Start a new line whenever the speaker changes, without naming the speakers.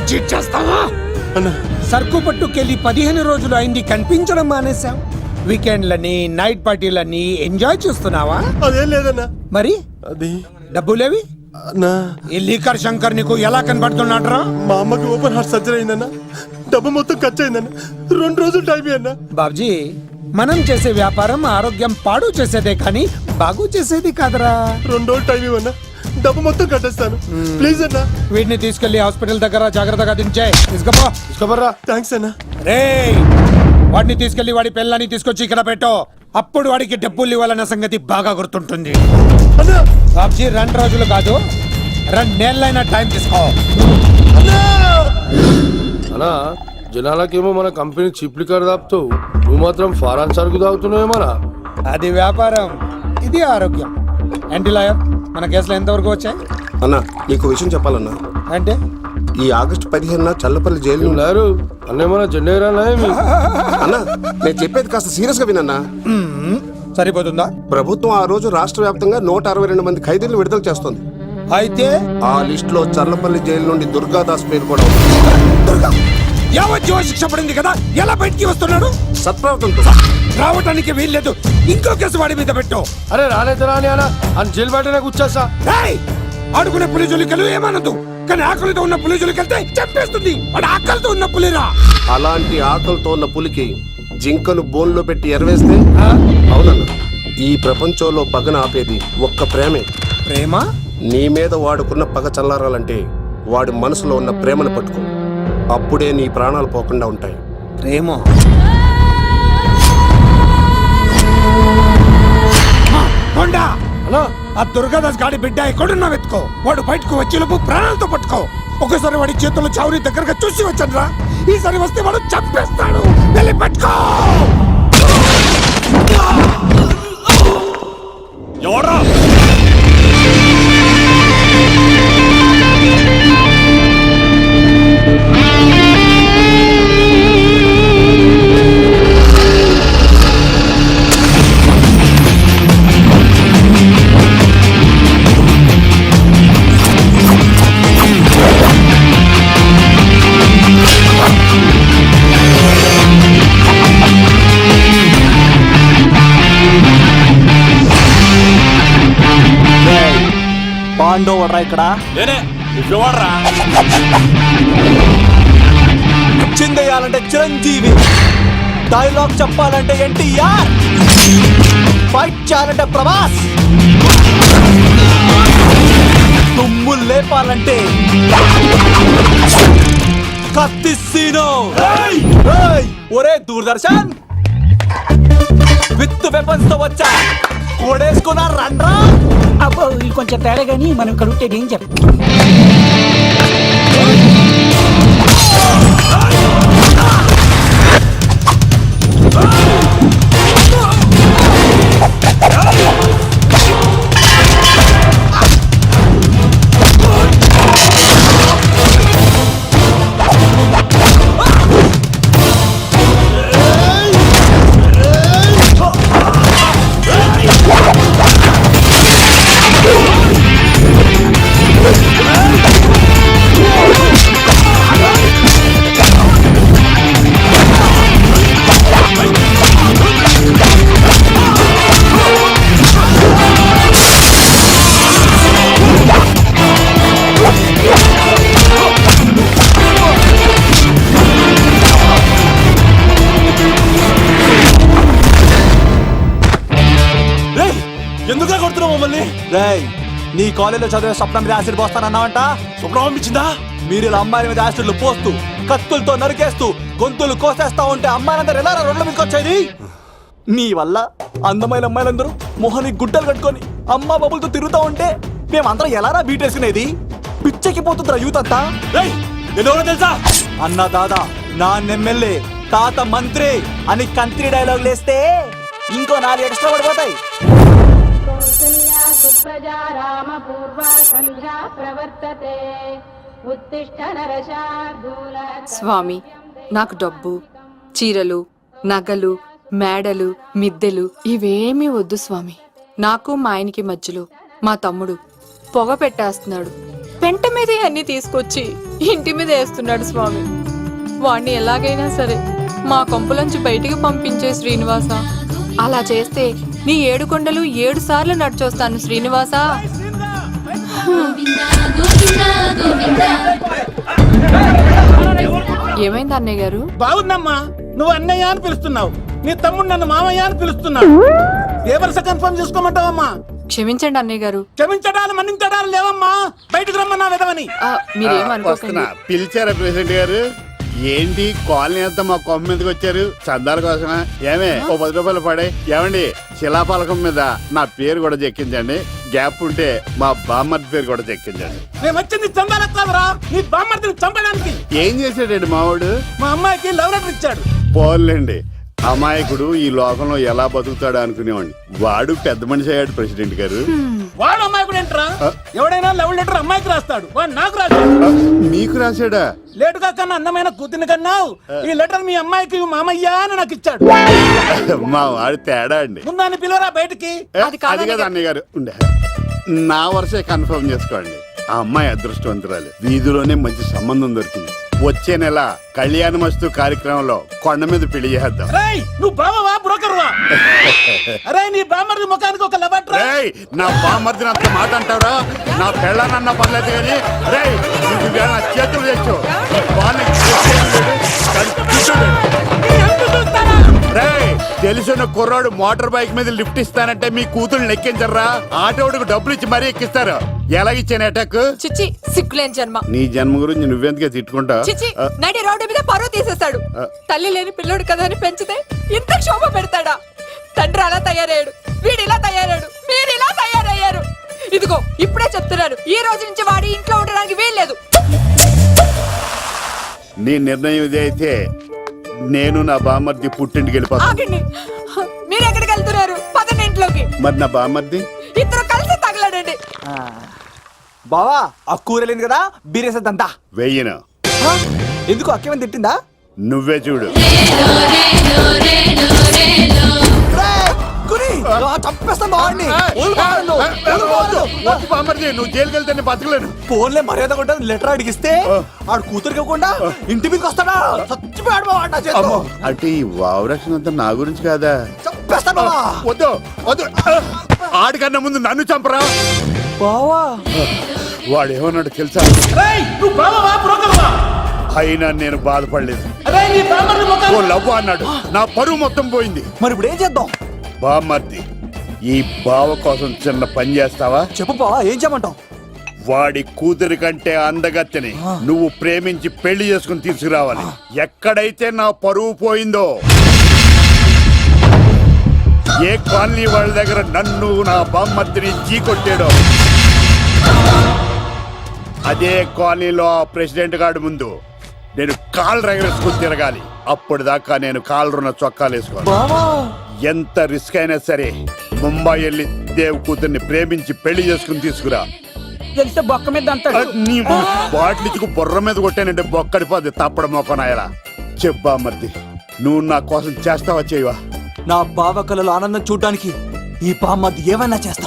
Cheat చేస్తావా? సరుకు పట్టుకెళ్ళి 15 రోజులు అయింది, కనిపించడం మానేశావు. వీకెండ్లని నైట్ పార్టీలని ఎంజాయ్ చేస్తున్నావా?
అదేం లేదన్నా.
మరి
అది
డబ్బులేవి? ఈ లీకర్ శంకర్ నీకు ఎలా కనబడుతున్నాడ్రా?
మా అమ్మకి ఓపెన్ హార్ట్ సర్జరీ అయిందన్నా. డబ్బు మొత్తం ఖర్చు అయిందన్నా. 2 రోజులు టైం అన్నా.
బాబ్జీ, మనం చేసే వ్యాపారం ఆరోగ్యం పాడు చేసేదే కానీ బాగు చేసేది కాదరా.
2 రోజులు టైం ఇవ్వన్నా, డబ్బు మొత్తం కట్టేస్తాను. ప్లీజ్ అన్నా.
వీడిని తీసుకెళ్లి హాస్పిటల్ దగ్గర జాగ్రత్తగా దించే. తీసుకోబోరా.
థ్యాంక్స్ అన్నా.
రేయ్, వాడిని తీసుకెళ్లి వాడి పిల్లని తీసుకొచ్చి ఇక్కడ పెట్టు. అప్పుడు వాడికి డబ్బులు ఇవ్వాలన్న సంగతి బాగా గుర్తుంటుంది. బాబ్జీ, 2 రోజులు కాదు, 2 నెలలైనా టైం తీసుకో.
అన్నా, జనాలకేమో మన కంపెనీ చీప్ లిక్కర్ తాపుతావు, నువ్వు మాత్రం ఫారెన్ సరుకు తాగుతున్నావేమన్నా?
అది వ్యాపారం, ఇది ఆరోగ్యం. ఏంటి లాయర్, మన కేసులో ఎంతవరకు వచ్చాయి?
అన్నా, నీకు విషయం చెప్పాలన్నా.
అంటే
ఈ ఆగస్టు 15న చల్లపల్లి జైలు
లేరు అన్నేమన్నా జెండేరానా?
అన్నా, నేను చెప్పేది కాస్త సీరియస్ గా వినన్నా.
సరిపోతుందా?
ప్రభుత్వం ఆ రోజు రాష్ట్ర వ్యాప్తంగా 162 మంది ఖైదీలను విడుదల చేస్తోంది.
అయితే
ఆ లిస్ట్ లో చల్లపల్లి జైలు నుండి దుర్గాదాస్ పేరు కూడా ఉంది.
దుర్గా యావజ్జీవ శిక్ష పడింది కదా, ఎలా బయటికి వస్తున్నాడు?
సత్ప్రవర్తనతో
రావటానికి వీల్లేదు. ఇంకో కేసు వాడి మీద పెట్టు.
అరే రాలేదు రాని అన్న అని జైలు బయటనే కూర్చోసా.
ఆడుకునే పులి జోలికలు ఏమనదు, కానీ ఆకలితో ఉన్న పులి జోలికెళ్తే చంపేస్తుంది. వాడు ఆకలితో ఉన్న పులిరా.
అలాంటి ఆకలితో ఉన్న పులికి జింకను బోన్లో పెట్టి ఎరవేస్తే అవునన్నా, ఈ ప్రపంచంలో పగన ఆపేది ఒక్క ప్రేమే.
ప్రేమ?
నీ మీద వాడుకున్న పగ చల్లారాలంటే వాడి మనసులో ఉన్న ప్రేమను పట్టుకో. అప్పుడే నీ ప్రాణాలు పోకుండా ఉంటాయి.
ప్రేమ? ఆ దుర్గాదాస్ గాడి బిడ్డ ఎక్కడున్నా వెతుకో. వాడు బయటకు వచ్చేలోపు ప్రాణాలతో పట్టుకో. ఒకసారి వాడి చేతుల్లో చావుని దగ్గరగా చూసి వచ్చానురా. ఈసారి వస్తే వాడు చంపేస్తాడు. వెళ్ళి పట్టుకో. ఎవడ్రా?
పాండోవడ్రా ఇక్కడ. చిందేయాలంటే చిరంజీవి, డైలాగ్ చెప్పాలంటే ఎన్టీఆర్, ఫైట్ చేయాలంటే ప్రభాస్, తుమ్ము లేపాలంటే కత్తిసీనో. ఒరే దూరదర్శన్, విత్ వెపన్స్ తో వచ్చా, ఓడేసుకున్నా రండ్రా.
అబ్బో, ఇది కొంచెం తేడా కానీ మనం కడుగుతే ఏం చెప్పు.
ఎందుకు కొడుతున్నావు మమ్మల్ని?
రేయ్, నీ కాలేజీలో చదివే స్వప్నం మీద యాసిడ్ పోస్తానన్నావంట.
స్వప్నం ఇచ్చిందా?
మీరు ఇలా అమ్మాయిల మీద యాసిడ్లు పోస్తూ, కత్తులతో నరికేస్తూ, గొంతులు కోసేస్తా ఉంటే అమ్మాయిలందరూ ఎలా రోడ్ల మీదకి వచ్చేది? నీ వల్ల అందమైన అమ్మాయిలందరూ మొహానికి గుడ్డలు కట్టుకొని అమ్మా బాబులతో తిరుగుతా ఉంటే మేమందరం ఎలారా బీటేసుకునేది? పిచ్చెక్కి పోతుందిరా యూత్ అంతా.
తెలుసా?
అన్న దాదా, నా ఎమ్మెల్యే, తాత మంత్రి అని కంత్రి డైలాగ్ లేస్తే ఇంకో 4 ఎక్స్ట్రా పడిపోతాయి.
సుప్రజా రామ పూర్వా సంధ్యా ప్రవర్తతే. ఉత్తిష్ట నరశార్దూల.
స్వామి, నాకు డబ్బు, చీరలు, నగలు, మేడలు, మిద్దెలు ఇవేమీ వద్దు స్వామి. నాకు మా ఆయనకి మధ్యలో మా తమ్ముడు పొగ పెట్టేస్తున్నాడు. పెంట మీదే అన్ని తీసుకొచ్చి ఇంటి మీద వేస్తున్నాడు స్వామి. వాణ్ణి ఎలాగైనా సరే మా కొంపలోంచి బయటికి పంపించే శ్రీనివాస. అలా చేస్తే నీ 7 కొండలు 7 సార్లు నడిచొస్తాను శ్రీనివాస. ఏమైంది అన్నయ్య గారు?
బాగుందమ్మా, నువ్వు అన్నయ్య అని పిలుస్తున్నావు, నీ తమ్ముడు నన్ను మామయ్య అని పిలుస్తున్నాడు. ఏ వరుస కన్ఫర్మ్ చేసుకోమంటావమ్మా?
క్షమించండి అన్నయ్య గారు.
క్షమించడాలు మన్నించడాలు లేవమ్మా, బయటకు రమ్మన్నా విధవని.
మీరేమనుకోకండి.
పిలిచారా ప్రెసిడెంట్ గారు? ఏంటి కాలనీ అంతా మా కొమ్మ మీదకి వచ్చారు? చందాల కోసమా? ఏమే ఓ 10 రూపాయలు పడే. ఏమండి శిలాపాలకం మీద నా పేరు కూడా చెక్కించండి. గ్యాప్ ఉంటే మా బామ్మర్ది పేరు కూడా చెక్కించండి.
నేను వచ్చింది చందాలకు కాదురా, నీ బామ్మర్దిని చంపడానికి.
ఏం చేశాడండి మావాడు?
మా అమ్మాయికి లవ్ లెటర్ ఇచ్చాడు.
పోన్లేండి, అమాయకుడు ఈ లోకంలో ఎలా బతుకుతాడు అనుకునేవాడిని. వాడు పెద్ద మనిషి అయ్యాడు ప్రెసిడెంట్ గారు.
వాడు అమ్మాయి కూడా ఏంట్రా? ఎవడైనా లవ్ లెటర్ అమ్మాయికి రాస్తాడు, వాడు నాకు రాస్తాడు.
మీకు రాశాడా?
లేటుగా కన్నా అందమైన కూతుని కన్నావు, ఈ లెటర్ మీ అమ్మాయికి మామయ్య అని నాకు ఇచ్చాడు.
మా వాడు తేడా అండి.
ముందాన్ని పిలవరా బయటికి.
అది కాదు
అది కదా అన్నయ్య గారు. ఉండే నా వరుసే కన్ఫర్మ్ చేసుకోండి. ఆ అమ్మాయి అదృష్టవంతురాలు, వీధిలోనే మంచి సంబంధం దొరికింది. వచ్చే నెల కళ్యాణమస్తు కార్యక్రమంలో కొండ మీద పెళ్లి చేద్దాం.
రేయ్, నువ్వు బావవా బ్రోకర్వా? అరే నీ బామ్మర్ది ముఖానికి ఒక లెటర్.
రేయ్, నా బామ్మర్దిని అంత మాట అంటారా? నా పెళ్ళనన్నా పర్లేదు కానీ రేయ్ నువ్వు ఇవాళ నా చేతులు తెచ్చు. రేయ్, తెలిసిన కుర్రాడు మోటార్ బైక్ మీద లిఫ్ట్ ఇస్తానంటే మీ కూతురు ఎక్కించరా? ఆటోడికి డబ్బులు ఇచ్చి మరీ ఎక్కిస్తారు. ఎలాగిచ్చాను అటాక్?
చిచ్చి, సిగ్గులేని జన్మ.
నీ జన్మ గురించి నువ్వెందుకే తిట్టుకుంటా?
చిచ్చి, నడి రోడ్డు మీద పరువు తీసేస్తాడు. తల్లి లేని పిల్లోడు కదా అని పెంచితే ఇంత క్షోభ పెడతాడా? తండ్రి అలా తయారయ్యాడు, వీడు ఇలా తయారయ్యాడు, మీరు ఇలా తయారయ్యారు. ఇదిగో ఇప్పుడే చెప్తున్నాను, ఈ రోజు నుంచి వాడి ఇంట్లో ఉండడానికి వీల్లేదు.
నీ నిర్ణయం ఇదే అయితే నేను నా బామ్మర్ది పుట్టింటికి వెళ్ళిపోతాను.
ఆగండి, మీరు ఎక్కడికి వెళ్తున్నారు? పదండి ఇంట్లోకి.
మరి నా బామ్మర్ది?
ఇద్దరు కలిసి తగలడండి.
బావా ఆ కూరలేదు కదా, బీరేసేద్దంతా.
వెయ్యను.
ఎందుకు అక్కేమని తిట్టిందా?
నువ్వే చూడు.
చంపేస్తాను
బామ్మర్ది, నువ్వు జైలుకి వెళ్తే బతకలేను.
ఫోన్లే మర్యాద కూడా లెటర్ అడిగిస్తే ఆడు కూతురికి ఇవ్వకుండా ఇంటి మీదకి వస్తాడా? చచ్చిపోయాడు బావా నా చేతిలో.
అంటే ఈ వావరక్షణ అంతా నా గురించి కాదా?
చంపేస్తాను బావా.
వద్దు వద్దు, ఆడికన్నా ముందు నన్ను చంపరా.
బావా
వాడు ఏమన్నాడు తెలుసా?
రేయ్, నువ్వు బావవా బ్రోకర్వా?
అయినా నేను బాధపడలేదు.
అరే నీ బామ్మర్ది
ఓ
ముఖానికి.
లవ్వ అన్నాడు, నా పరువు మొత్తం పోయింది.
మరి ఇప్పుడు ఏం చేద్దాం?
బామ్మర్ది, ఈ బావ కోసం చిన్న పని చేస్తావా?
చెప్పు బావా, ఏం చేయమంటావు?
వాడి కూతురి కంటే అందగత్తెని నువ్వు ప్రేమించి పెళ్లి చేసుకుని తీసుకురావాలి. ఎక్కడైతే నా పరువు పోయిందో, ఏ కాలనీ వాళ్ళ దగ్గర నన్ను నా బామ్మర్దిని చీకొట్టాడో, అదే కాలనీలో ఆ ప్రెసిడెంట్ గారి ముందు నేను కాళ్ళు రగరేసుకుని తిరగాలి. అప్పుడు దాకా నేను కాళ్ళరున్న చొక్కాలు వేసుకోవాలి. ఎంత రిస్క్ అయినా సరే ముంబై వెళ్ళి దేవ్ కూతుర్ని ప్రేమించి పెళ్లి చేసుకుని తీసుకురా.
తెలిస్తే బొక్క మీద అంటాడు.
నీ బాటిలిచ్చుకు బుర్ర మీద కొట్టానంటే బొక్కడిపోద్ది తప్పడం మొక్కనాయలా. చెప్పా మర్ది, నువ్వు నా కోసం చేస్తావా చేయవా?
నా బావ కళలో ఆనందం చూడడానికి ఈ బామ్మది ఏమైనా చేస్తా.